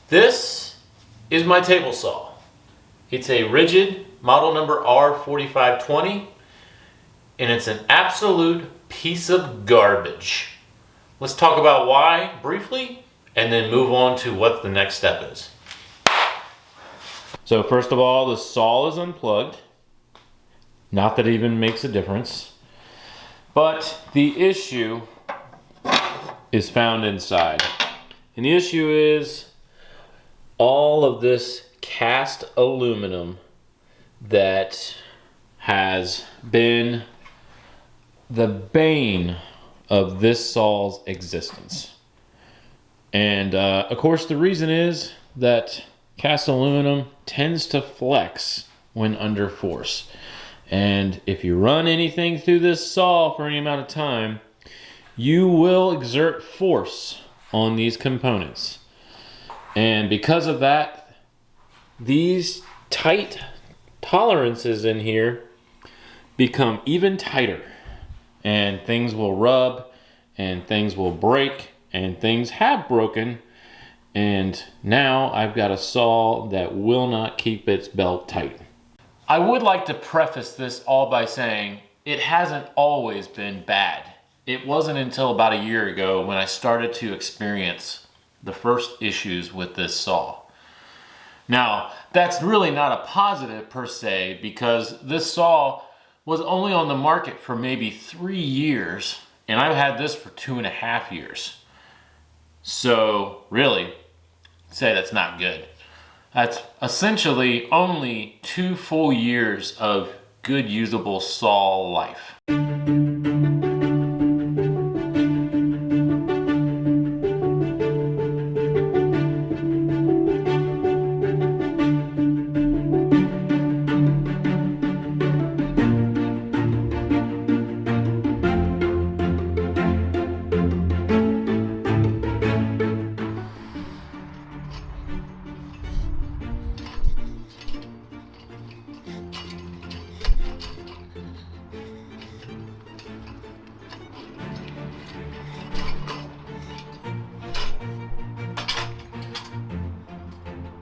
This is my table saw. It's a Ridgid model number R4520, and it's an absolute piece of garbage. Let's talk about why briefly, and then move on to what the next step is. So first of all, the saw is unplugged. Not that it even makes a difference. But the issue is found inside. And the issue is all of this cast aluminum that has been the bane of this saw's existence. And of course the reason is that cast aluminum tends to flex when under force. And if you run anything through this saw for any amount of time, you will exert force on these components. And because of that, these tight tolerances in here become even tighter. And things will rub, and things will break, and things have broken. And now I've got a saw that will not keep its belt tight. I would like to preface this all by saying it hasn't always been bad. It wasn't until about a year ago when I started to experience the first issues with this saw. Now, that's really not a positive per se, because this saw was only on the market for maybe 3 years, and I've had this for 2.5 years. So really, say that's not good. That's essentially only 2 full years of good usable saw life.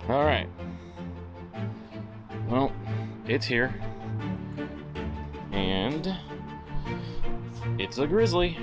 All right, well, it's here, and it's a grizzly.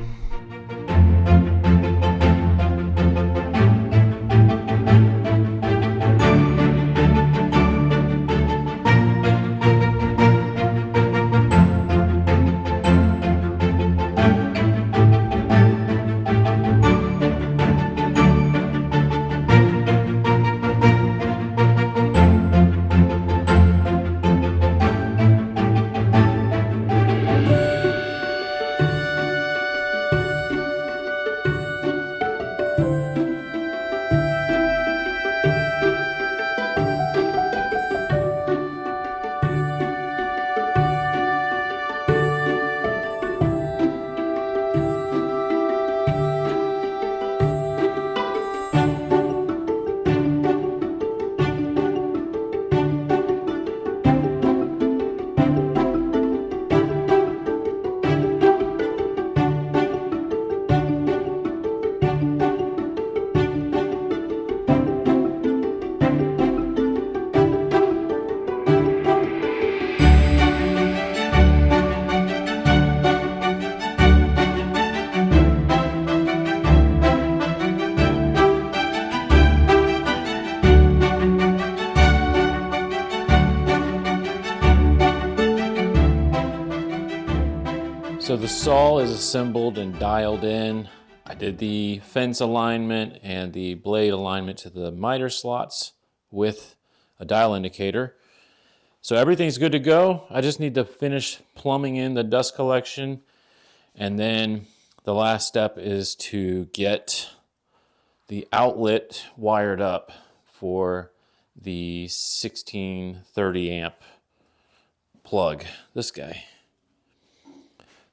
So the saw is assembled and dialed in. I did the fence alignment and the blade alignment to the miter slots with a dial indicator. So everything's good to go. I just need to finish plumbing in the dust collection. And then the last step is to get the outlet wired up for the 1630 amp plug, this guy.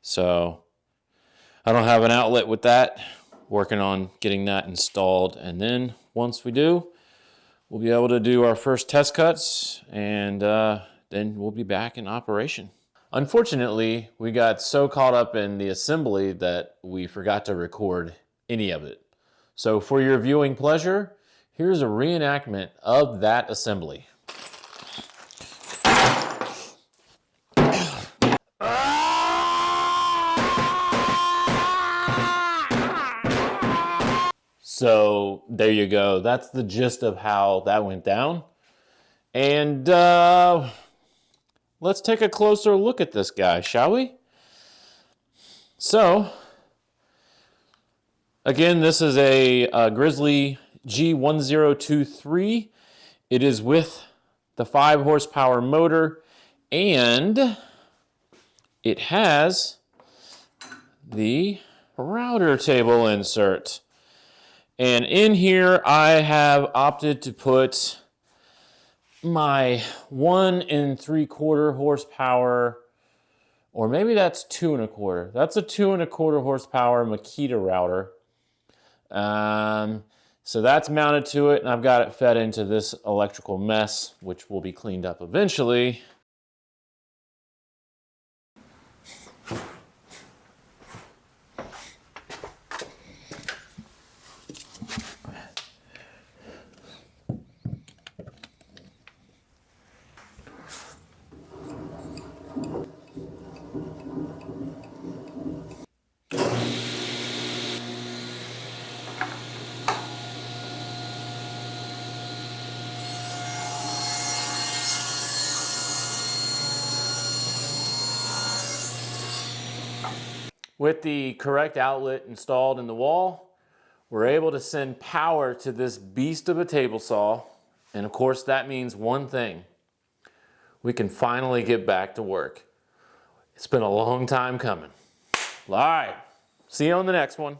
So I don't have an outlet with that. Working on getting that installed. And then once we do, we'll be able to do our first test cuts, and then we'll be back in operation. Unfortunately, we got so caught up in the assembly that we forgot to record any of it. So for your viewing pleasure, here's a reenactment of that assembly. So there you go. That's the gist of how that went down. And let's take a closer look at this guy, shall we? So, again, this is a Grizzly G1023. It is with the 5 horsepower motor, and it has the router table insert. And in here, I have opted to put my 1 3/4 horsepower, or maybe that's 2 1/4. That's a 2 1/4 horsepower Makita router. So that's mounted to it, and I've got it fed into this electrical mess, which will be cleaned up eventually. With the correct outlet installed in the wall, we're able to send power to this beast of a table saw. And of course, that means one thing. We can finally get back to work. It's been a long time coming. All right, see you on the next one.